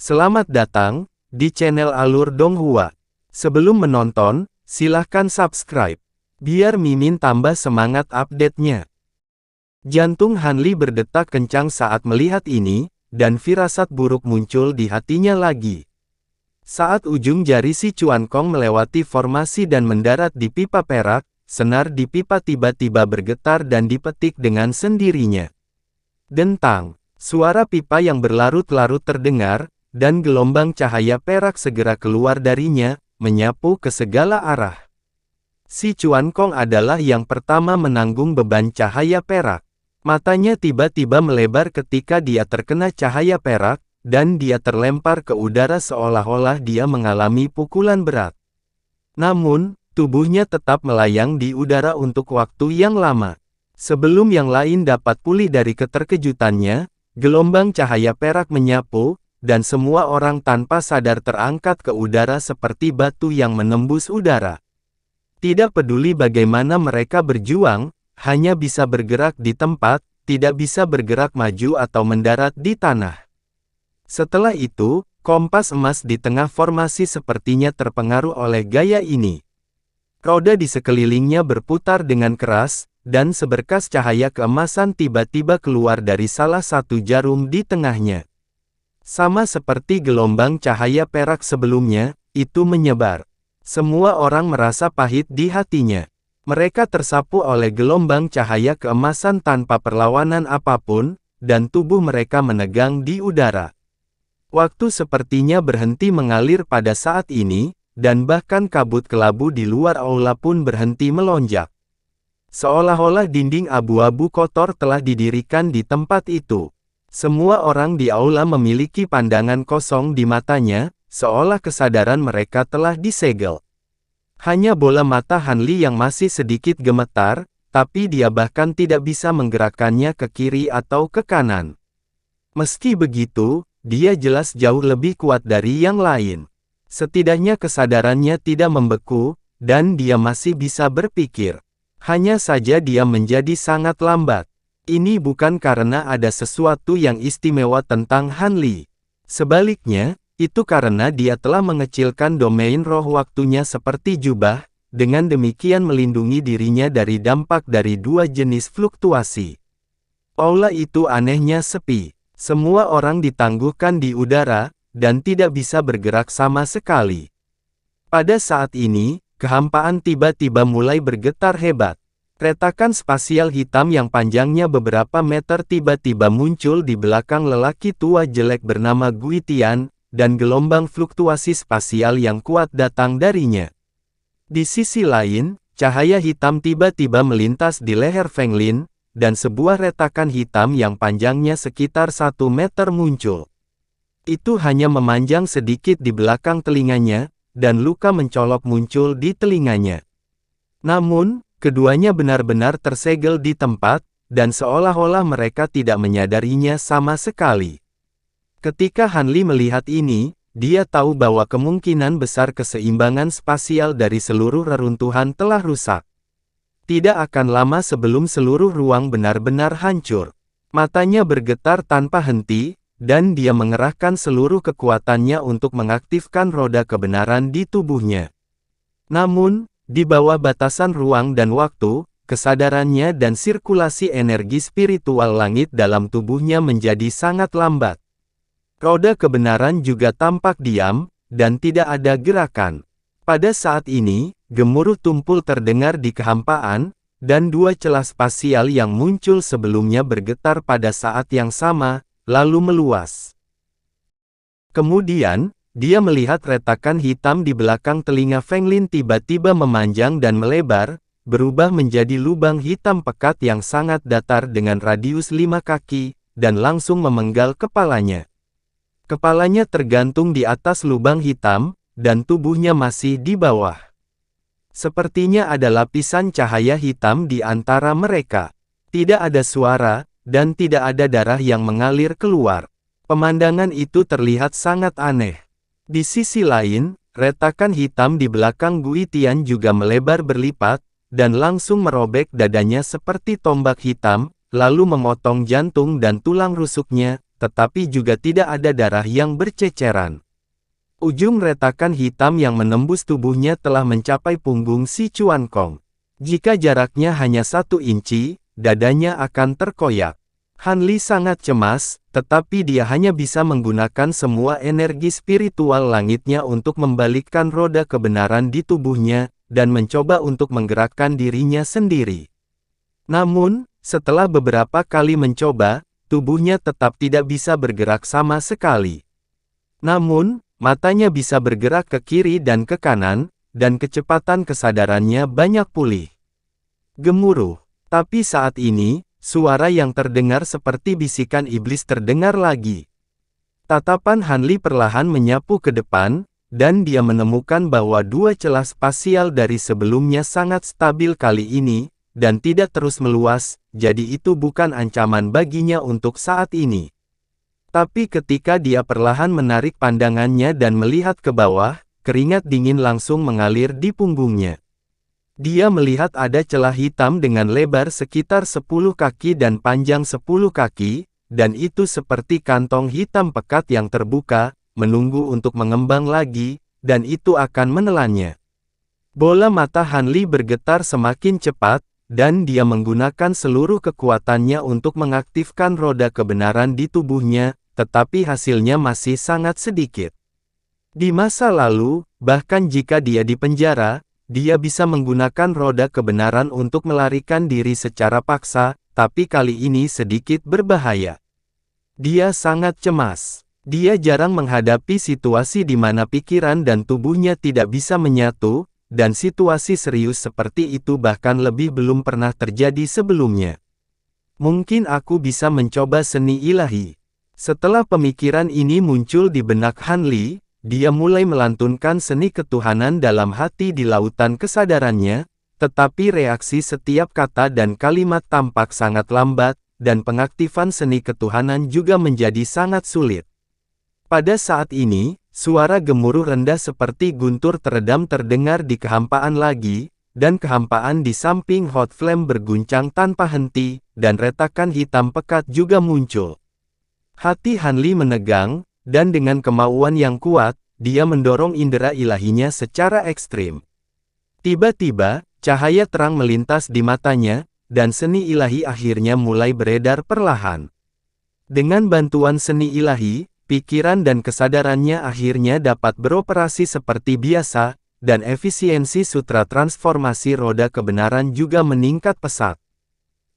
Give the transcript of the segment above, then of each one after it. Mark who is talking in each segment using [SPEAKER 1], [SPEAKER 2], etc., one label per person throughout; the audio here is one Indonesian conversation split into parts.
[SPEAKER 1] Selamat datang di channel Alur Donghua. Sebelum menonton, silahkan subscribe, biar Mimin tambah semangat update-nya. Jantung Hanli berdetak kencang saat melihat ini, dan firasat buruk muncul di hatinya lagi. Saat ujung jari si Chuan Kong melewati formasi dan mendarat di pipa perak, senar di pipa tiba-tiba bergetar dan dipetik dengan sendirinya. Dentang, suara pipa yang berlarut-larut terdengar, dan gelombang cahaya perak segera keluar darinya, menyapu ke segala arah. Si Chuan Kong adalah yang pertama menanggung beban cahaya perak. Matanya tiba-tiba melebar ketika dia terkena cahaya perak, dan dia terlempar ke udara seolah-olah dia mengalami pukulan berat. Namun, tubuhnya tetap melayang di udara untuk waktu yang lama. Sebelum yang lain dapat pulih dari keterkejutannya, gelombang cahaya perak menyapu, dan semua orang tanpa sadar terangkat ke udara seperti batu yang menembus udara. Tidak peduli bagaimana mereka berjuang, hanya bisa bergerak di tempat, tidak bisa bergerak maju atau mendarat di tanah. Setelah itu, kompas emas di tengah formasi sepertinya terpengaruh oleh gaya ini. Roda di sekelilingnya berputar dengan keras, dan seberkas cahaya keemasan tiba-tiba keluar dari salah satu jarum di tengahnya. Sama seperti gelombang cahaya perak sebelumnya, itu menyebar. Semua orang merasa pahit di hatinya. Mereka tersapu oleh gelombang cahaya keemasan tanpa perlawanan apapun, dan tubuh mereka menegang di udara. Waktu sepertinya berhenti mengalir pada saat ini, dan bahkan kabut kelabu di luar aula pun berhenti melonjak. Seolah-olah dinding abu-abu kotor telah didirikan di tempat itu. Semua orang di aula memiliki pandangan kosong di matanya, seolah kesadaran mereka telah disegel. Hanya bola mata Hanli yang masih sedikit gemetar, tapi dia bahkan tidak bisa menggerakkannya ke kiri atau ke kanan. Meski begitu, dia jelas jauh lebih kuat dari yang lain. Setidaknya kesadarannya tidak membeku, dan dia masih bisa berpikir. Hanya saja dia menjadi sangat lambat. Ini bukan karena ada sesuatu yang istimewa tentang Hanli. Sebaliknya, itu karena dia telah mengecilkan domain roh waktunya seperti jubah, dengan demikian melindungi dirinya dari dampak dari dua jenis fluktuasi. Aula itu anehnya sepi. Semua orang ditangguhkan di udara, dan tidak bisa bergerak sama sekali. Pada saat ini, kehampaan tiba-tiba mulai bergetar hebat. Retakan spasial hitam yang panjangnya beberapa meter tiba-tiba muncul di belakang lelaki tua jelek bernama Gui Tian, dan gelombang fluktuasi spasial yang kuat datang darinya. Di sisi lain, cahaya hitam tiba-tiba melintas di leher Feng Lin, dan sebuah retakan hitam yang panjangnya sekitar 1 meter muncul. Itu hanya memanjang sedikit di belakang telinganya, dan luka mencolok muncul di telinganya. Namun, keduanya benar-benar tersegel di tempat, dan seolah-olah mereka tidak menyadarinya sama sekali. Ketika Hanli melihat ini, dia tahu bahwa kemungkinan besar keseimbangan spasial dari seluruh reruntuhan telah rusak. Tidak akan lama sebelum seluruh ruang benar-benar hancur. Matanya bergetar tanpa henti, dan dia mengerahkan seluruh kekuatannya untuk mengaktifkan roda kebenaran di tubuhnya. Namun, di bawah batasan ruang dan waktu, kesadarannya dan sirkulasi energi spiritual langit dalam tubuhnya menjadi sangat lambat. Roda kebenaran juga tampak diam, dan tidak ada gerakan. Pada saat ini, gemuruh tumpul terdengar di kehampaan, dan dua celah spasial yang muncul sebelumnya bergetar pada saat yang sama, lalu meluas. Kemudian, dia melihat retakan hitam di belakang telinga Feng Lin tiba-tiba memanjang dan melebar, berubah menjadi lubang hitam pekat yang sangat datar dengan radius 5 kaki, dan langsung memenggal kepalanya. Kepalanya tergantung di atas lubang hitam, dan tubuhnya masih di bawah. Sepertinya ada lapisan cahaya hitam di antara mereka. Tidak ada suara, dan tidak ada darah yang mengalir keluar. Pemandangan itu terlihat sangat aneh. Di sisi lain, retakan hitam di belakang Gui Tian juga melebar berlipat, dan langsung merobek dadanya seperti tombak hitam, lalu memotong jantung dan tulang rusuknya, tetapi juga tidak ada darah yang berceceran. Ujung retakan hitam yang menembus tubuhnya telah mencapai punggung si Chuan Kong. Jika jaraknya hanya 1 inci, dadanya akan terkoyak. Han Li sangat cemas, tetapi dia hanya bisa menggunakan semua energi spiritual langitnya untuk membalikkan roda kebenaran di tubuhnya, dan mencoba untuk menggerakkan dirinya sendiri. Namun, setelah beberapa kali mencoba, tubuhnya tetap tidak bisa bergerak sama sekali. Namun, matanya bisa bergerak ke kiri dan ke kanan, dan kecepatan kesadarannya banyak pulih. Gemuruh. Tapi saat ini, suara yang terdengar seperti bisikan iblis terdengar lagi. Tatapan Han Li perlahan menyapu ke depan, dan dia menemukan bahwa 2 celah spasial dari sebelumnya sangat stabil kali ini, dan tidak terus meluas, jadi itu bukan ancaman baginya untuk saat ini. Tapi ketika dia perlahan menarik pandangannya dan melihat ke bawah, keringat dingin langsung mengalir di punggungnya. Dia melihat ada celah hitam dengan lebar sekitar 10 kaki dan panjang 10 kaki, dan itu seperti kantong hitam pekat yang terbuka, menunggu untuk mengembang lagi, dan itu akan menelannya. Bola mata Han Li bergetar semakin cepat, dan dia menggunakan seluruh kekuatannya untuk mengaktifkan roda kebenaran di tubuhnya, tetapi hasilnya masih sangat sedikit. Di masa lalu, bahkan jika dia di penjara, dia bisa menggunakan roda kebenaran untuk melarikan diri secara paksa, tapi kali ini sedikit berbahaya. Dia sangat cemas. Dia jarang menghadapi situasi di mana pikiran dan tubuhnya tidak bisa menyatu, dan situasi serius seperti itu bahkan lebih belum pernah terjadi sebelumnya. Mungkin aku bisa mencoba seni ilahi. Setelah pemikiran ini muncul di benak Han Li, dia mulai melantunkan seni ketuhanan dalam hati di lautan kesadarannya, tetapi reaksi setiap kata dan kalimat tampak sangat lambat, dan pengaktifan seni ketuhanan juga menjadi sangat sulit. Pada saat ini, suara gemuruh rendah seperti guntur teredam terdengar di kehampaan lagi, dan kehampaan di samping Hot Flame berguncang tanpa henti, dan retakan hitam pekat juga muncul. Hati Han Li menegang, dan dengan kemauan yang kuat, dia mendorong indera ilahinya secara ekstrim. Tiba-tiba, cahaya terang melintas di matanya, dan seni ilahi akhirnya mulai beredar perlahan. Dengan bantuan seni ilahi, pikiran dan kesadarannya akhirnya dapat beroperasi seperti biasa, dan efisiensi sutra transformasi roda kebenaran juga meningkat pesat.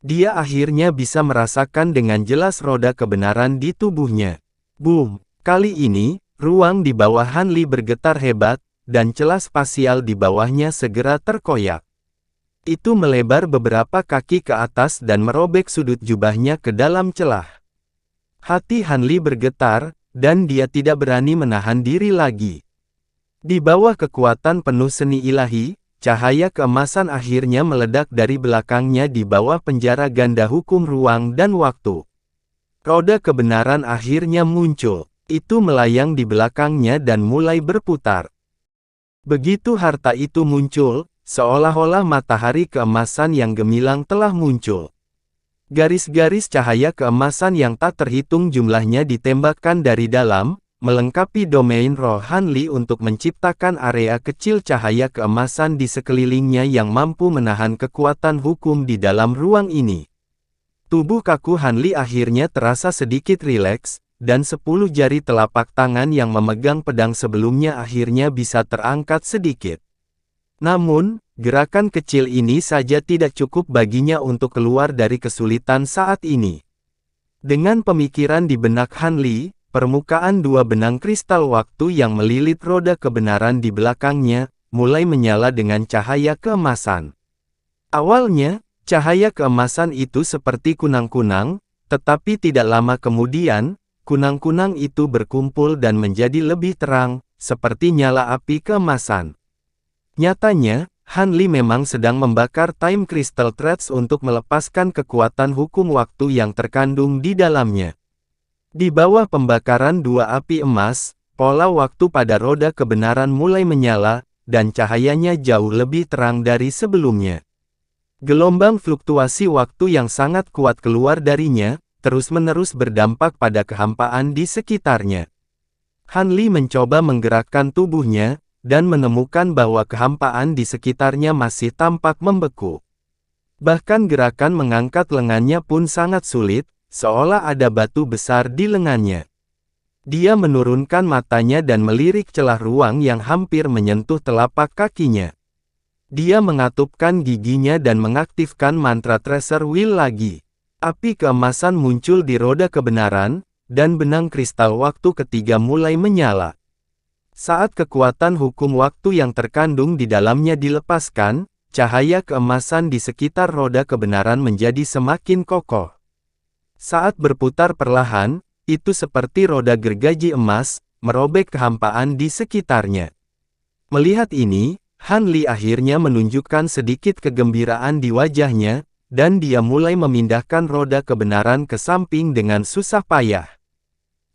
[SPEAKER 1] Dia akhirnya bisa merasakan dengan jelas roda kebenaran di tubuhnya. Boom! Kali ini, ruang di bawah Han Li bergetar hebat, dan celah spasial di bawahnya segera terkoyak. Itu melebar beberapa kaki ke atas dan merobek sudut jubahnya ke dalam celah. Hati Han Li bergetar, dan dia tidak berani menahan diri lagi. Di bawah kekuatan penuh seni ilahi, cahaya keemasan akhirnya meledak dari belakangnya di bawah penjara ganda hukum ruang dan waktu. Roda kebenaran akhirnya muncul. Itu melayang di belakangnya dan mulai berputar. Begitu harta itu muncul, seolah-olah matahari keemasan yang gemilang telah muncul. Garis-garis cahaya keemasan yang tak terhitung jumlahnya ditembakkan dari dalam, melengkapi domain roh Han Li untuk menciptakan area kecil cahaya keemasan di sekelilingnya yang mampu menahan kekuatan hukum di dalam ruang ini. Tubuh kaku Han Li akhirnya terasa sedikit rileks, dan 10 jari telapak tangan yang memegang pedang sebelumnya akhirnya bisa terangkat sedikit. Namun, gerakan kecil ini saja tidak cukup baginya untuk keluar dari kesulitan saat ini. Dengan pemikiran di benak Han Li, permukaan 2 benang kristal waktu yang melilit roda kebenaran di belakangnya, mulai menyala dengan cahaya keemasan. Awalnya, cahaya keemasan itu seperti kunang-kunang, tetapi tidak lama kemudian, kunang-kunang itu berkumpul dan menjadi lebih terang, seperti nyala api keemasan. Nyatanya, Han Li memang sedang membakar Time Crystal Threads untuk melepaskan kekuatan hukum waktu yang terkandung di dalamnya. Di bawah pembakaran 2 api emas, pola waktu pada roda kebenaran mulai menyala, dan cahayanya jauh lebih terang dari sebelumnya. Gelombang fluktuasi waktu yang sangat kuat keluar darinya, terus-menerus berdampak pada kehampaan di sekitarnya. Han Li mencoba menggerakkan tubuhnya, dan menemukan bahwa kehampaan di sekitarnya masih tampak membeku. Bahkan gerakan mengangkat lengannya pun sangat sulit, seolah ada batu besar di lengannya. Dia menurunkan matanya dan melirik celah ruang yang hampir menyentuh telapak kakinya. Dia mengatupkan giginya dan mengaktifkan mantra Tracer Wheel lagi. Api keemasan muncul di roda kebenaran, dan benang kristal waktu ketiga mulai menyala. Saat kekuatan hukum waktu yang terkandung di dalamnya dilepaskan, cahaya keemasan di sekitar roda kebenaran menjadi semakin kokoh. Saat berputar perlahan, itu seperti roda gergaji emas, merobek kehampaan di sekitarnya. Melihat ini, Han Li akhirnya menunjukkan sedikit kegembiraan di wajahnya, dan dia mulai memindahkan roda kebenaran ke samping dengan susah payah.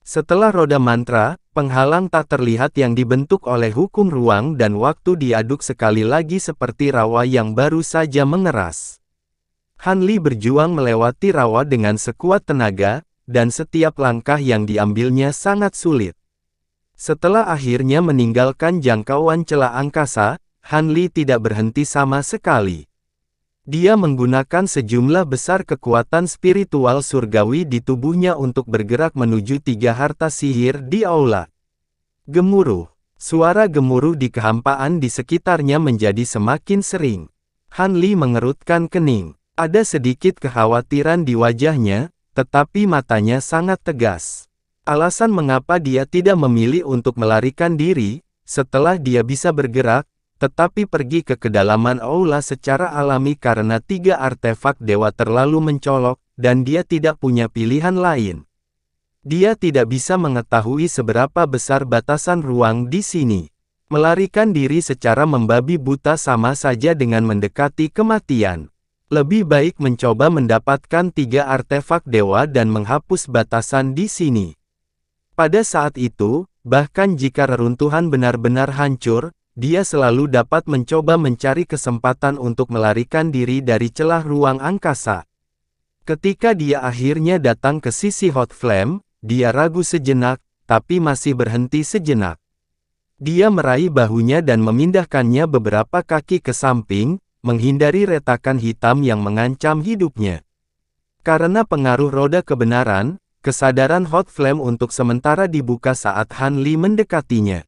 [SPEAKER 1] Setelah roda mantra, penghalang tak terlihat yang dibentuk oleh hukum ruang dan waktu diaduk sekali lagi seperti rawa yang baru saja mengeras. Han Li berjuang melewati rawa dengan sekuat tenaga, dan setiap langkah yang diambilnya sangat sulit. Setelah akhirnya meninggalkan jangkauan celah angkasa, Han Li tidak berhenti sama sekali. Dia menggunakan sejumlah besar kekuatan spiritual surgawi di tubuhnya untuk bergerak menuju tiga harta sihir di aula. Gemuruh. Suara gemuruh di kehampaan di sekitarnya menjadi semakin sering. Han Li mengerutkan kening. Ada sedikit kekhawatiran di wajahnya, tetapi matanya sangat tegas. Alasan mengapa dia tidak memilih untuk melarikan diri, setelah dia bisa bergerak, tetapi pergi ke kedalaman aula secara alami karena tiga artefak dewa terlalu mencolok, dan dia tidak punya pilihan lain. Dia tidak bisa mengetahui seberapa besar batasan ruang di sini. Melarikan diri secara membabi buta sama saja dengan mendekati kematian. Lebih baik mencoba mendapatkan tiga artefak dewa dan menghapus batasan di sini. Pada saat itu, bahkan jika reruntuhan benar-benar hancur, dia selalu dapat mencoba mencari kesempatan untuk melarikan diri dari celah ruang angkasa. Ketika dia akhirnya datang ke sisi Hot Flame, dia ragu sejenak, tapi masih berhenti sejenak. Dia meraih bahunya dan memindahkannya beberapa kaki ke samping, menghindari retakan hitam yang mengancam hidupnya. Karena pengaruh roda kebenaran, kesadaran Hot Flame untuk sementara dibuka saat Han Li mendekatinya.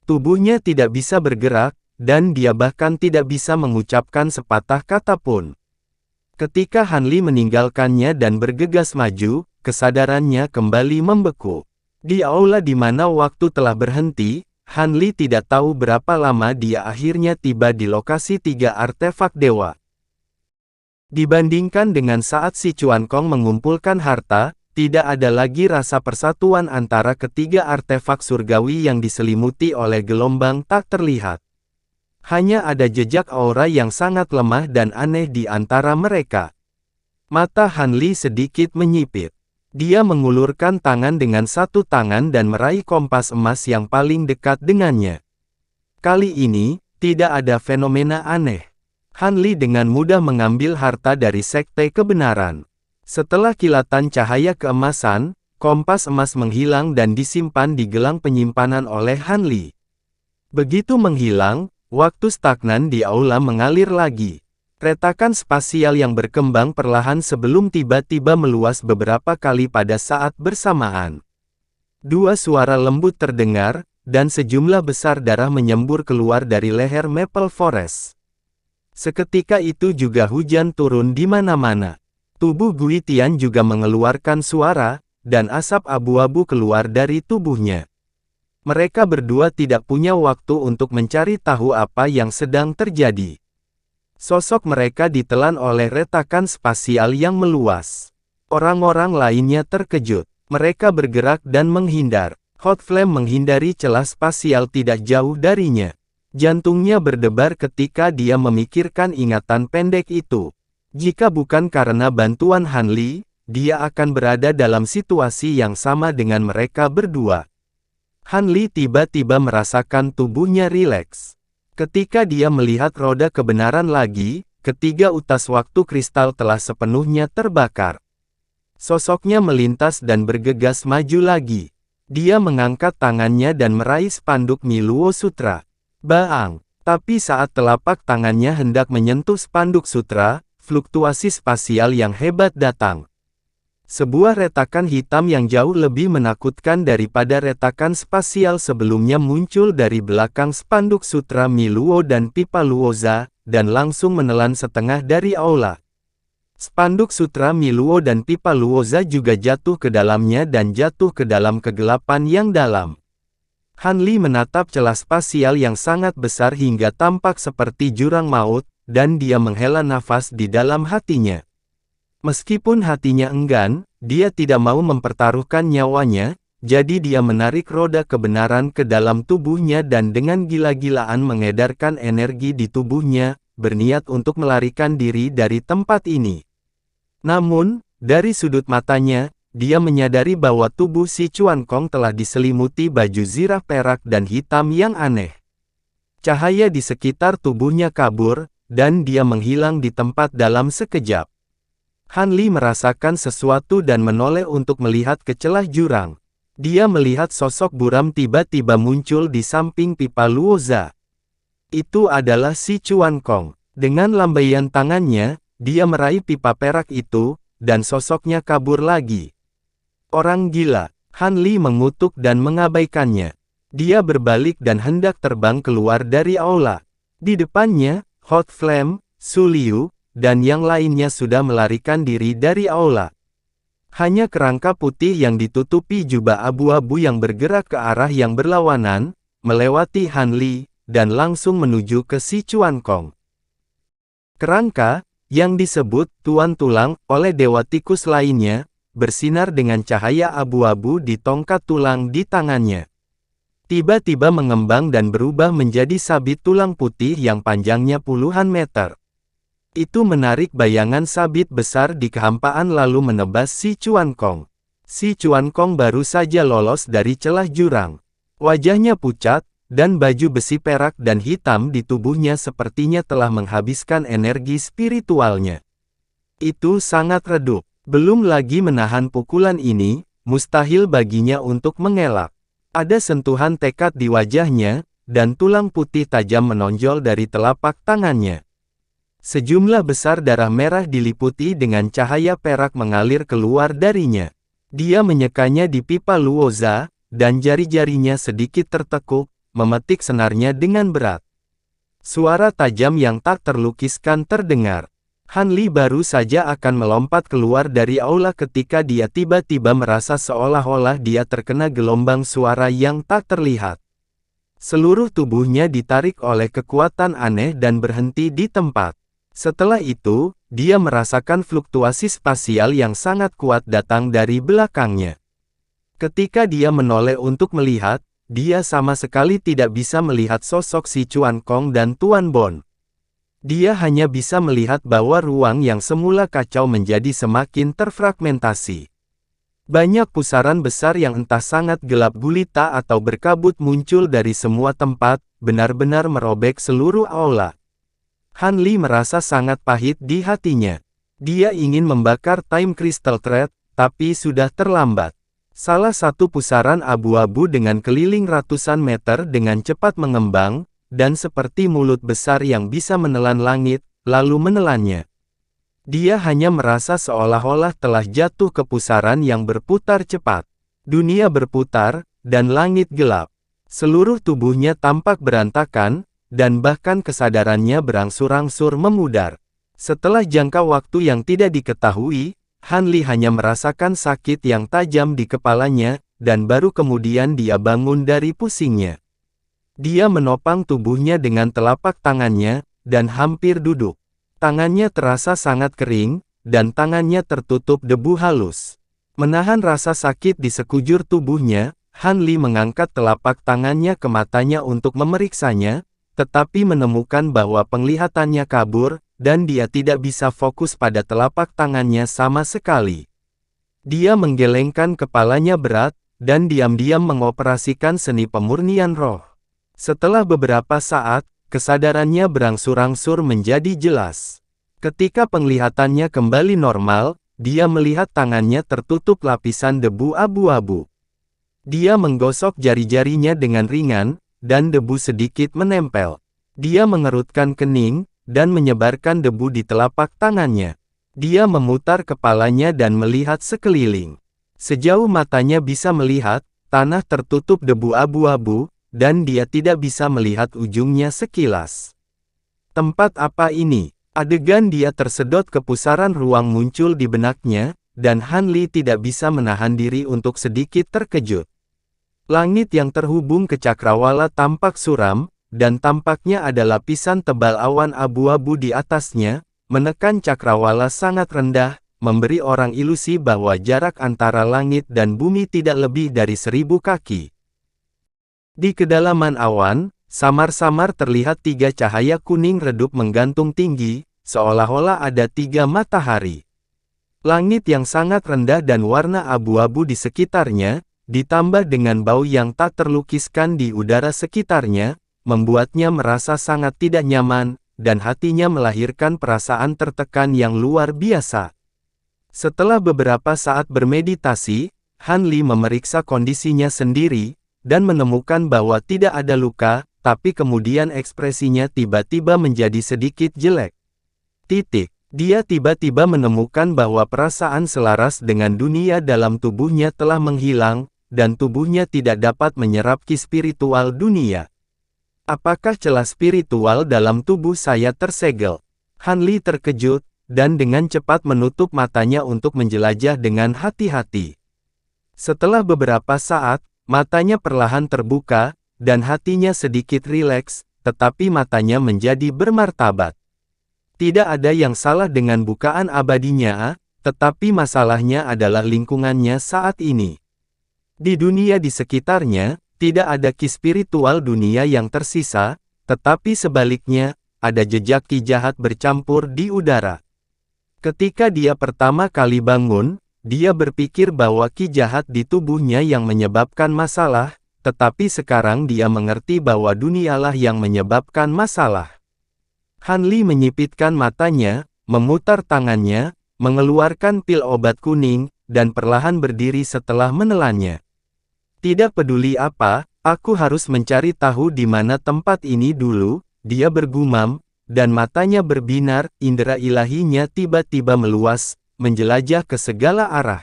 [SPEAKER 1] Tubuhnya tidak bisa bergerak, dan dia bahkan tidak bisa mengucapkan sepatah kata pun. Ketika Han Li meninggalkannya dan bergegas maju, kesadarannya kembali membeku. Di aula di mana waktu telah berhenti, Han Li tidak tahu berapa lama dia akhirnya tiba di lokasi tiga artefak dewa. Dibandingkan dengan saat si Chuan Kong mengumpulkan harta, tidak ada lagi rasa persatuan antara ketiga artefak surgawi yang diselimuti oleh gelombang tak terlihat. Hanya ada jejak aura yang sangat lemah dan aneh di antara mereka. Mata Han Li sedikit menyipit. Dia mengulurkan tangan dengan satu tangan dan meraih kompas emas yang paling dekat dengannya. Kali ini, tidak ada fenomena aneh. Han Li dengan mudah mengambil harta dari Sekte Kebenaran. Setelah kilatan cahaya keemasan, kompas emas menghilang dan disimpan di gelang penyimpanan oleh Han Li. Begitu menghilang, waktu stagnan di aula mengalir lagi. Retakan spasial yang berkembang perlahan sebelum tiba-tiba meluas beberapa kali pada saat bersamaan. Dua suara lembut terdengar, dan sejumlah besar darah menyembur keluar dari leher Maple Forest. Seketika itu juga hujan turun di mana-mana. Tubuh Gui Tian juga mengeluarkan suara, dan asap abu-abu keluar dari tubuhnya. Mereka berdua tidak punya waktu untuk mencari tahu apa yang sedang terjadi. Sosok mereka ditelan oleh retakan spasial yang meluas. Orang-orang lainnya terkejut. Mereka bergerak dan menghindar. Hot Flame menghindari celah spasial tidak jauh darinya. Jantungnya berdebar ketika dia memikirkan ingatan pendek itu. Jika bukan karena bantuan Han Li, dia akan berada dalam situasi yang sama dengan mereka berdua. Han Li tiba-tiba merasakan tubuhnya rileks. Ketika dia melihat roda kebenaran lagi, ketiga utas waktu kristal telah sepenuhnya terbakar. Sosoknya melintas dan bergegas maju lagi. Dia mengangkat tangannya dan meraih spanduk Miluo Sutra. Baang! Tapi saat telapak tangannya hendak menyentuh spanduk sutra, fluktuasi spasial yang hebat datang. Sebuah retakan hitam yang jauh lebih menakutkan daripada retakan spasial sebelumnya muncul dari belakang spanduk sutra Miluo dan pipa Luoza, dan langsung menelan setengah dari aula. Spanduk sutra Miluo dan pipa Luoza juga jatuh ke dalamnya dan jatuh ke dalam kegelapan yang dalam. Han Li menatap celah spasial yang sangat besar hingga tampak seperti jurang maut, dan dia menghela nafas di dalam hatinya. Meskipun hatinya enggan, dia tidak mau mempertaruhkan nyawanya, jadi dia menarik roda kebenaran ke dalam tubuhnya dan dengan gila-gilaan mengedarkan energi di tubuhnya, berniat untuk melarikan diri dari tempat ini. Namun, dari sudut matanya, dia menyadari bahwa tubuh si Chuan Kong telah diselimuti baju zirah perak dan hitam yang aneh. Cahaya di sekitar tubuhnya kabur, dan dia menghilang di tempat dalam sekejap. Han Li merasakan sesuatu dan menoleh untuk melihat ke celah jurang. Dia melihat sosok buram tiba-tiba muncul di samping pipa Luoza. Itu adalah si Chuan Kong. Dengan lambaian tangannya, dia meraih pipa perak itu, dan sosoknya kabur lagi. Orang gila, Han Li mengutuk dan mengabaikannya. Dia berbalik dan hendak terbang keluar dari aula. Di depannya, Hot Flame, Su Liu, dan yang lainnya sudah melarikan diri dari aula. Hanya kerangka putih yang ditutupi jubah abu-abu yang bergerak ke arah yang berlawanan, melewati Han Li, dan langsung menuju ke si Chuan Kong. Kerangka, yang disebut Tuan Tulang oleh Dewa Tikus lainnya, bersinar dengan cahaya abu-abu di tongkat tulang di tangannya. Tiba-tiba mengembang dan berubah menjadi sabit tulang putih yang panjangnya puluhan meter. Itu menarik bayangan sabit besar di kehampaan lalu menebas si Chuan Kong. Si Chuan Kong baru saja lolos dari celah jurang. Wajahnya pucat, dan baju besi perak dan hitam di tubuhnya sepertinya telah menghabiskan energi spiritualnya. Itu sangat redup. Belum lagi menahan pukulan ini, mustahil baginya untuk mengelak. Ada sentuhan tekad di wajahnya, dan tulang putih tajam menonjol dari telapak tangannya. Sejumlah besar darah merah diliputi dengan cahaya perak mengalir keluar darinya. Dia menyekanya di pipa Luoza, dan jari-jarinya sedikit tertekuk, memetik senarnya dengan berat. Suara tajam yang tak terlukiskan terdengar. Han Li baru saja akan melompat keluar dari aula ketika dia tiba-tiba merasa seolah-olah dia terkena gelombang suara yang tak terlihat. Seluruh tubuhnya ditarik oleh kekuatan aneh dan berhenti di tempat. Setelah itu, dia merasakan fluktuasi spasial yang sangat kuat datang dari belakangnya. Ketika dia menoleh untuk melihat, dia sama sekali tidak bisa melihat sosok si Chuan Kong dan Tuan Bon. Dia hanya bisa melihat bahwa ruang yang semula kacau menjadi semakin terfragmentasi. Banyak pusaran besar yang entah sangat gelap gulita atau berkabut muncul dari semua tempat, benar-benar merobek seluruh aula. Han Li merasa sangat pahit di hatinya. Dia ingin membakar Time Crystal Thread, tapi sudah terlambat. Salah satu pusaran abu-abu dengan keliling ratusan meter dengan cepat mengembang, dan seperti mulut besar yang bisa menelan langit, lalu menelannya. Dia hanya merasa seolah-olah telah jatuh ke pusaran yang berputar cepat. Dunia berputar, dan langit gelap. Seluruh tubuhnya tampak berantakan, dan bahkan kesadarannya berangsur-angsur memudar. Setelah jangka waktu yang tidak diketahui, Han Li hanya merasakan sakit yang tajam di kepalanya, dan baru kemudian dia bangun dari pusingnya. Dia menopang tubuhnya dengan telapak tangannya, dan hampir duduk. Tangannya terasa sangat kering, dan tangannya tertutup debu halus. Menahan rasa sakit di sekujur tubuhnya, Han Li mengangkat telapak tangannya ke matanya untuk memeriksanya, tetapi menemukan bahwa penglihatannya kabur, dan dia tidak bisa fokus pada telapak tangannya sama sekali. Dia menggelengkan kepalanya berat, dan diam-diam mengoperasikan seni pemurnian roh. Setelah beberapa saat, kesadarannya berangsur-angsur menjadi jelas. Ketika penglihatannya kembali normal, dia melihat tangannya tertutup lapisan debu abu-abu. Dia menggosok jari-jarinya dengan ringan, dan debu sedikit menempel. Dia mengerutkan kening, dan menyebarkan debu di telapak tangannya. Dia memutar kepalanya dan melihat sekeliling. Sejauh matanya bisa melihat, tanah tertutup debu abu-abu, dan dia tidak bisa melihat ujungnya sekilas. Tempat apa ini? Adegan dia tersedot ke pusaran ruang muncul di benaknya, dan Han Li tidak bisa menahan diri untuk sedikit terkejut. Langit yang terhubung ke cakrawala tampak suram, dan tampaknya ada lapisan tebal awan abu-abu di atasnya, menekan cakrawala sangat rendah, memberi orang ilusi bahwa jarak antara langit dan bumi tidak lebih dari 1000 kaki. Di kedalaman awan, samar-samar terlihat 3 cahaya kuning redup menggantung tinggi, seolah-olah ada 3 matahari. Langit yang sangat rendah dan warna abu-abu di sekitarnya, ditambah dengan bau yang tak terlukiskan di udara sekitarnya, membuatnya merasa sangat tidak nyaman, dan hatinya melahirkan perasaan tertekan yang luar biasa. Setelah beberapa saat bermeditasi, Han Li memeriksa kondisinya sendiri, dan menemukan bahwa tidak ada luka, tapi kemudian ekspresinya tiba-tiba menjadi sedikit jelek. Dia tiba-tiba menemukan bahwa perasaan selaras dengan dunia dalam tubuhnya telah menghilang, dan tubuhnya tidak dapat menyerap ki spiritual dunia. Apakah celah spiritual dalam tubuh saya tersegel? Han Li terkejut, dan dengan cepat menutup matanya untuk menjelajah dengan hati-hati. Setelah beberapa saat, matanya perlahan terbuka, dan hatinya sedikit rileks, tetapi matanya menjadi bermartabat. Tidak ada yang salah dengan bukaan abadinya, tetapi masalahnya adalah lingkungannya saat ini. Di dunia di sekitarnya, tidak ada ki spiritual dunia yang tersisa, tetapi sebaliknya, ada jejak ki jahat bercampur di udara. Ketika dia pertama kali bangun, dia berpikir bahwa ki jahat di tubuhnya yang menyebabkan masalah, tetapi sekarang dia mengerti bahwa dunialah yang menyebabkan masalah. Han Li menyipitkan matanya, memutar tangannya, mengeluarkan pil obat kuning, dan perlahan berdiri setelah menelannya. Tidak peduli apa, aku harus mencari tahu di mana tempat ini dulu, dia bergumam, dan matanya berbinar, indera ilahinya tiba-tiba meluas, menjelajah ke segala arah.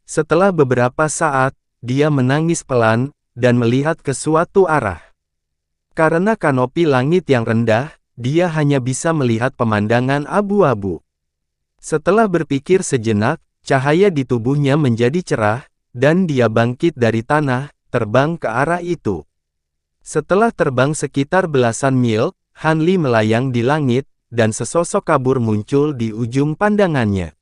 [SPEAKER 1] Setelah beberapa saat, dia menangis pelan, dan melihat ke suatu arah. Karena kanopi langit yang rendah, dia hanya bisa melihat pemandangan abu-abu. Setelah berpikir sejenak, cahaya di tubuhnya menjadi cerah, dan dia bangkit dari tanah, terbang ke arah itu. Setelah terbang sekitar belasan mil, Han Li melayang di langit, dan sesosok kabur muncul di ujung pandangannya.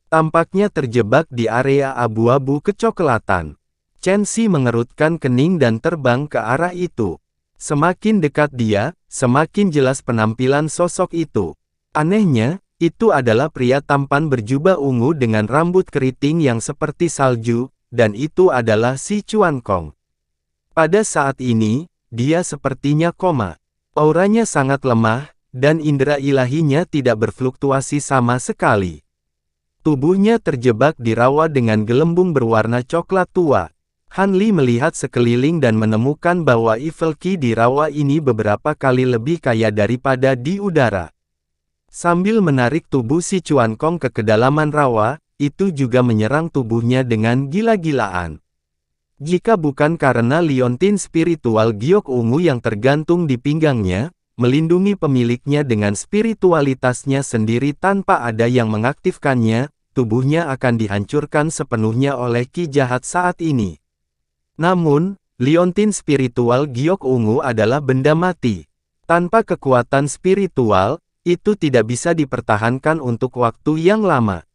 [SPEAKER 1] Tampaknya terjebak di area abu-abu kecoklatan. Chen Xi mengerutkan kening dan terbang ke arah itu. Semakin dekat dia, semakin jelas penampilan sosok itu. Anehnya, itu adalah pria tampan berjubah ungu dengan rambut keriting yang seperti salju, dan itu adalah Si Chuan Kong. Pada saat ini, dia sepertinya koma. Auranya sangat lemah, dan indera ilahinya tidak berfluktuasi sama sekali. Tubuhnya terjebak di rawa dengan gelembung berwarna coklat tua. Han Li melihat sekeliling dan menemukan bahwa evil ki di rawa ini beberapa kali lebih kaya daripada di udara. Sambil menarik tubuh Si Chuan Kong ke kedalaman rawa, itu juga menyerang tubuhnya dengan gila-gilaan. Jika bukan karena liontin spiritual giok ungu yang tergantung di pinggangnya, melindungi pemiliknya dengan spiritualitasnya sendiri tanpa ada yang mengaktifkannya, tubuhnya akan dihancurkan sepenuhnya oleh ki jahat saat ini. Namun, liontin spiritual giok ungu adalah benda mati. Tanpa kekuatan spiritual, itu tidak bisa dipertahankan untuk waktu yang lama.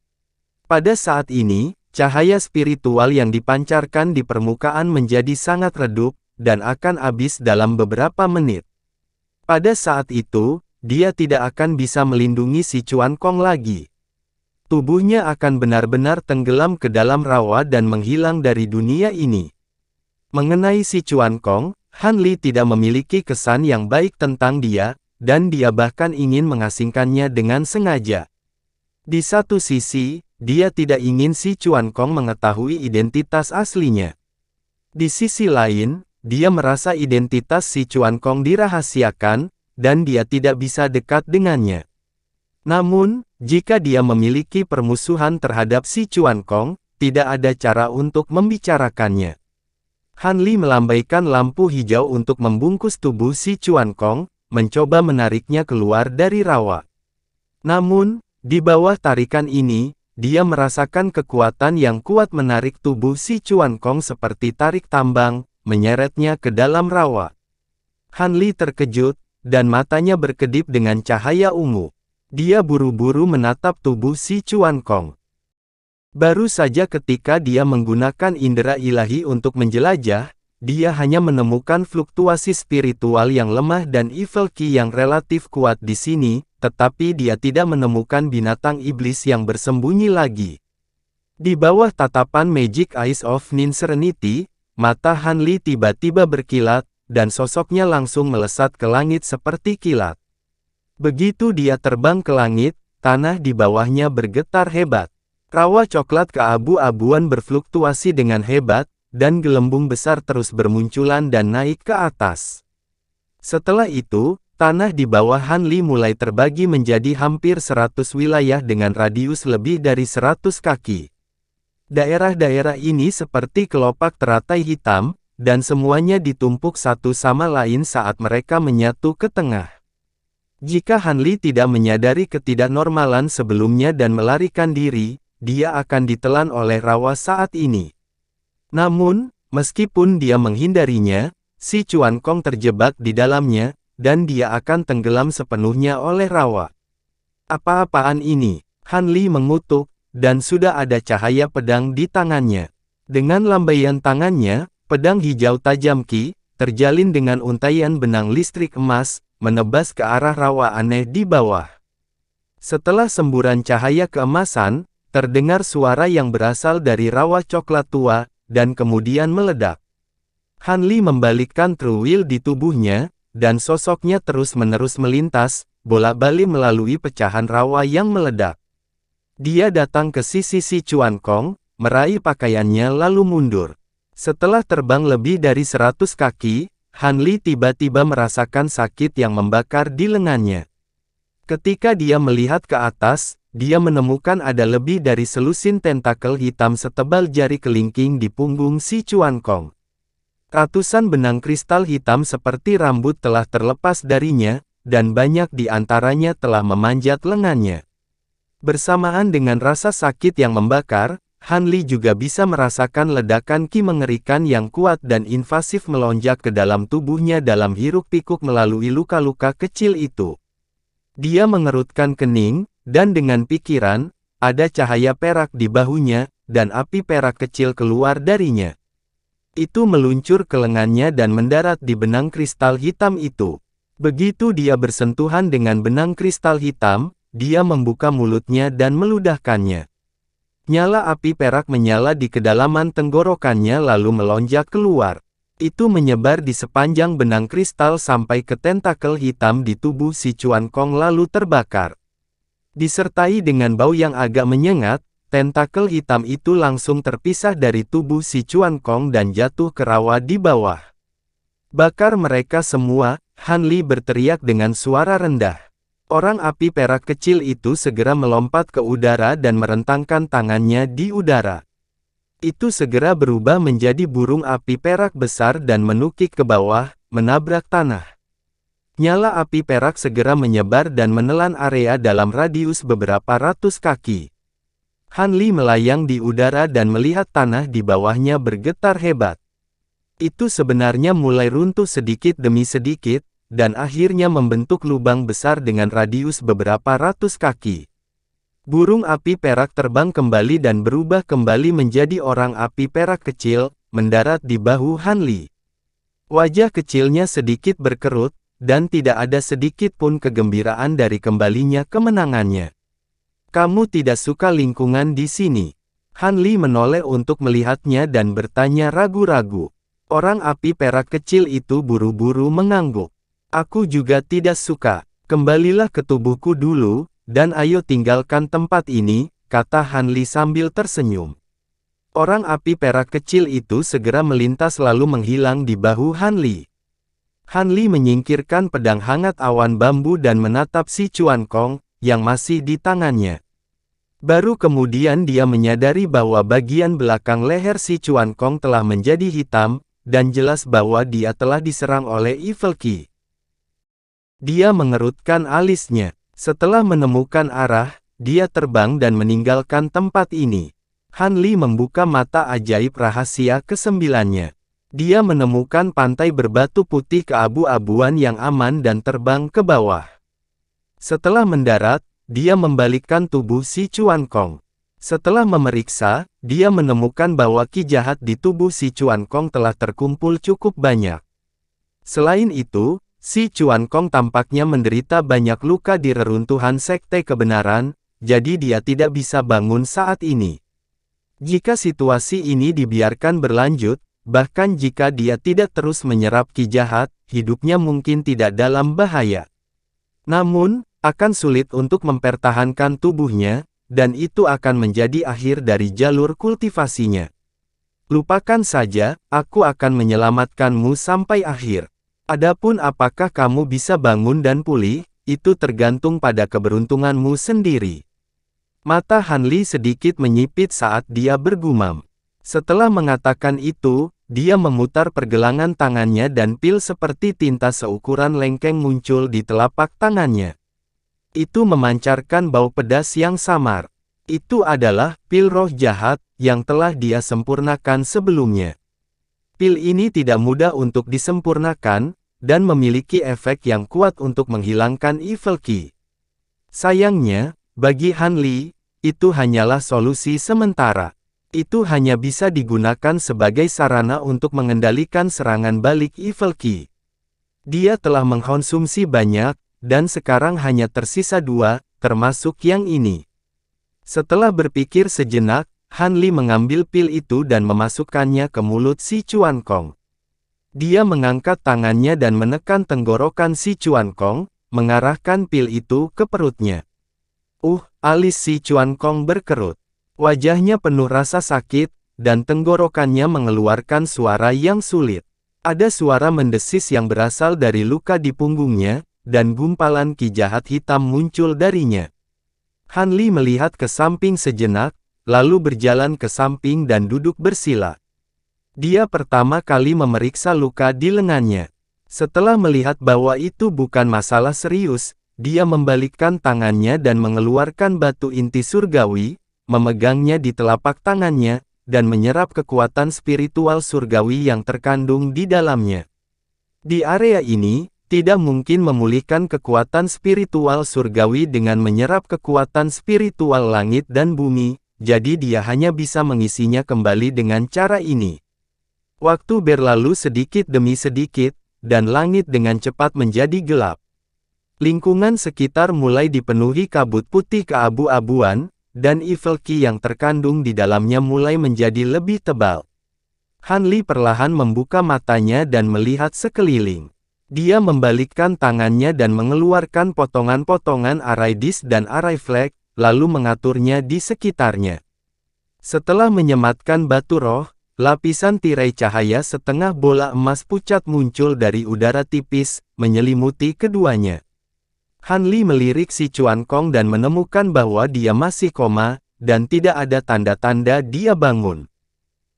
[SPEAKER 1] Pada saat ini, cahaya spiritual yang dipancarkan di permukaan menjadi sangat redup, dan akan habis dalam beberapa menit. Pada saat itu, dia tidak akan bisa melindungi Si Chuan Kong lagi. Tubuhnya akan benar-benar tenggelam ke dalam rawa dan menghilang dari dunia ini. Mengenai Si Chuan Kong, Han Li tidak memiliki kesan yang baik tentang dia, dan dia bahkan ingin mengasingkannya dengan sengaja. Di satu sisi, dia tidak ingin si Chuan Kong mengetahui identitas aslinya. Di sisi lain, dia merasa identitas si Chuan Kong dirahasiakan, dan dia tidak bisa dekat dengannya. Namun, jika dia memiliki permusuhan terhadap si Chuan Kong, tidak ada cara untuk membicarakannya. Han Li melambaikan lampu hijau untuk membungkus tubuh si Chuan Kong, mencoba menariknya keluar dari rawa. Namun, di bawah tarikan ini, dia merasakan kekuatan yang kuat menarik tubuh si Chuan Kong seperti tarik tambang, menyeretnya ke dalam rawa. Han Li terkejut, dan matanya berkedip dengan cahaya ungu. Dia buru-buru menatap tubuh si Chuan Kong. Baru saja ketika dia menggunakan indera ilahi untuk menjelajah, dia hanya menemukan fluktuasi spiritual yang lemah dan evil ki yang relatif kuat di sini, tetapi dia tidak menemukan binatang iblis yang bersembunyi lagi. Di bawah tatapan Magic Eyes of Nin Serenity, mata Han Li tiba-tiba berkilat, dan sosoknya langsung melesat ke langit seperti kilat. Begitu dia terbang ke langit, tanah di bawahnya bergetar hebat. Rawa coklat keabu-abuan berfluktuasi dengan hebat, dan gelembung besar terus bermunculan dan naik ke atas. Setelah itu, tanah di bawah Han Li mulai terbagi menjadi hampir 100 wilayah dengan radius lebih dari 100 kaki. Daerah-daerah ini seperti kelopak teratai hitam, dan semuanya ditumpuk satu sama lain saat mereka menyatu ke tengah. Jika Han Li tidak menyadari ketidaknormalan sebelumnya dan melarikan diri, dia akan ditelan oleh rawa saat ini. Namun, meskipun dia menghindarinya, si Chuan Kong terjebak di dalamnya, dan dia akan tenggelam sepenuhnya oleh rawa. Apa-apaan ini? Han Li mengutuk, dan sudah ada cahaya pedang di tangannya. Dengan lambaian tangannya, pedang hijau tajam ki, terjalin dengan untaian benang listrik emas, menebas ke arah rawa aneh di bawah. Setelah semburan cahaya keemasan, terdengar suara yang berasal dari rawa coklat tua, dan kemudian meledak. Han Li membalikkan True Will di tubuhnya, dan sosoknya terus-menerus melintas, bolak-balik melalui pecahan rawa yang meledak. Dia datang ke sisi si Chuan Kong, meraih pakaiannya lalu mundur. Setelah terbang lebih dari 100 kaki, Han Li tiba-tiba merasakan sakit yang membakar di lengannya. Ketika dia melihat ke atas, dia menemukan ada lebih dari selusin tentakel hitam setebal jari kelingking di punggung si Chuan Kong. Ratusan benang kristal hitam seperti rambut telah terlepas darinya, dan banyak di antaranya telah memanjat lengannya. Bersamaan dengan rasa sakit yang membakar, Han Li juga bisa merasakan ledakan ki mengerikan yang kuat dan invasif melonjak ke dalam tubuhnya dalam hiruk-pikuk melalui luka-luka kecil itu. Dia mengerutkan kening, dan dengan pikiran, ada cahaya perak di bahunya, dan api perak kecil keluar darinya. Itu meluncur ke lengannya dan mendarat di benang kristal hitam itu. Begitu dia bersentuhan dengan benang kristal hitam, dia membuka mulutnya dan meludahkannya. Nyala api perak menyala di kedalaman tenggorokannya lalu melonjak keluar. Itu menyebar di sepanjang benang kristal sampai ke tentakel hitam di tubuh si Chuan Kong lalu terbakar. Disertai dengan bau yang agak menyengat, tentakel hitam itu langsung terpisah dari tubuh si Chuan Kong dan jatuh ke rawa di bawah. Bakar mereka semua, Han Li berteriak dengan suara rendah. Orang api perak kecil itu segera melompat ke udara dan merentangkan tangannya di udara. Itu segera berubah menjadi burung api perak besar dan menukik ke bawah, menabrak tanah. Nyala api perak segera menyebar dan menelan area dalam radius beberapa ratus kaki. Han Li melayang di udara dan melihat tanah di bawahnya bergetar hebat. Itu sebenarnya mulai runtuh sedikit demi sedikit, dan akhirnya membentuk lubang besar dengan radius beberapa ratus kaki. Burung api perak terbang kembali dan berubah kembali menjadi orang api perak kecil, mendarat di bahu Han Li. Wajah kecilnya sedikit berkerut, dan tidak ada sedikit pun kegembiraan dari kembalinya kemenangannya. Kamu tidak suka lingkungan di sini? Han Li menoleh untuk melihatnya dan bertanya ragu-ragu. Orang api perak kecil itu buru-buru mengangguk. Aku juga tidak suka. Kembalilah ke tubuhku dulu, dan ayo tinggalkan tempat ini, kata Han Li sambil tersenyum. Orang api perak kecil itu segera melintas lalu menghilang di bahu Han Li. Han Li menyingkirkan pedang hangat awan bambu dan menatap si Chuan Kong, yang masih di tangannya. Baru kemudian dia menyadari bahwa bagian belakang leher si Chuan Kong telah menjadi hitam, dan jelas bahwa dia telah diserang oleh Evil Qi. Dia mengerutkan alisnya. Setelah menemukan arah, dia terbang dan meninggalkan tempat ini. Han Li membuka mata ajaib rahasia kesembilannya. Dia menemukan pantai berbatu putih keabu-abuan yang aman dan terbang ke bawah. Setelah mendarat, dia membalikkan tubuh si Chuan Kong. Setelah memeriksa, dia menemukan bahwa ki jahat di tubuh si Chuan Kong telah terkumpul cukup banyak. Selain itu, si Chuan Kong tampaknya menderita banyak luka di reruntuhan sekte kebenaran, jadi dia tidak bisa bangun saat ini. Jika situasi ini dibiarkan berlanjut, bahkan jika dia tidak terus menyerap ki jahat, hidupnya mungkin tidak dalam bahaya. Namun, akan sulit untuk mempertahankan tubuhnya, dan itu akan menjadi akhir dari jalur kultivasinya. Lupakan saja, aku akan menyelamatkanmu sampai akhir. Adapun apakah kamu bisa bangun dan pulih, itu tergantung pada keberuntunganmu sendiri. Mata Han Li sedikit menyipit saat dia bergumam. Setelah mengatakan itu, dia memutar pergelangan tangannya dan pil seperti tinta seukuran lengkeng muncul di telapak tangannya. Itu memancarkan bau pedas yang samar. Itu adalah pil roh jahat yang telah dia sempurnakan sebelumnya. Pil ini tidak mudah untuk disempurnakan, dan memiliki efek yang kuat untuk menghilangkan Evil Qi. Sayangnya, bagi Han Li, itu hanyalah solusi sementara. Itu hanya bisa digunakan sebagai sarana untuk mengendalikan serangan balik Evil Qi. Dia telah mengkonsumsi banyak, dan sekarang hanya tersisa 2, termasuk yang ini. Setelah berpikir sejenak, Han Li mengambil pil itu dan memasukkannya ke mulut si Chuan Kong. Dia mengangkat tangannya dan menekan tenggorokan si Chuan Kong, mengarahkan pil itu ke perutnya. Alis si Chuan Kong berkerut. Wajahnya penuh rasa sakit, dan tenggorokannya mengeluarkan suara yang sulit. Ada suara mendesis yang berasal dari luka di punggungnya, dan gumpalan ki jahat hitam muncul darinya. Han Li melihat ke samping sejenak, lalu berjalan ke samping dan duduk bersila. Dia pertama kali memeriksa luka di lengannya. Setelah melihat bahwa itu bukan masalah serius, dia membalikkan tangannya dan mengeluarkan batu inti surgawi, memegangnya di telapak tangannya, dan menyerap kekuatan spiritual surgawi yang terkandung di dalamnya. Di area ini, tidak mungkin memulihkan kekuatan spiritual surgawi dengan menyerap kekuatan spiritual langit dan bumi, jadi dia hanya bisa mengisinya kembali dengan cara ini. Waktu berlalu sedikit demi sedikit, dan langit dengan cepat menjadi gelap. Lingkungan sekitar mulai dipenuhi kabut putih keabu-abuan, dan Evil Qi yang terkandung di dalamnya mulai menjadi lebih tebal. Han Li perlahan membuka matanya dan melihat sekeliling. Dia membalikkan tangannya dan mengeluarkan potongan-potongan arai dis dan arai flag, lalu mengaturnya di sekitarnya. Setelah menyematkan batu roh, lapisan tirai cahaya setengah bola emas pucat muncul dari udara tipis, menyelimuti keduanya. Han Li melirik si Chuan Kong dan menemukan bahwa dia masih koma, dan tidak ada tanda-tanda dia bangun.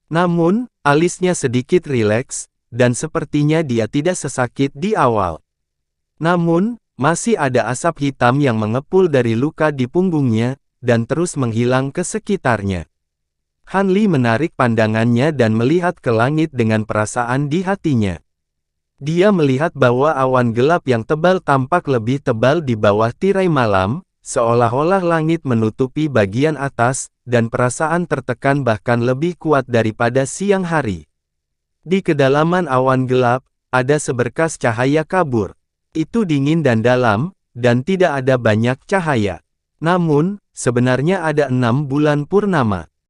[SPEAKER 1] Namun, alisnya sedikit rileks, dan sepertinya dia tidak sesakit di awal. Namun, masih ada asap hitam yang mengepul dari luka di punggungnya, dan terus menghilang ke sekitarnya. Han Li menarik pandangannya dan melihat ke langit dengan perasaan di hatinya. Dia melihat bahwa awan gelap yang tebal tampak lebih tebal di bawah tirai malam, seolah-olah langit menutupi bagian atas, dan perasaan tertekan bahkan lebih kuat daripada siang hari. Di kedalaman awan gelap, ada seberkas cahaya kabur. Itu dingin dan dalam, dan tidak ada banyak cahaya. Namun, sebenarnya ada 6 bulan purnama.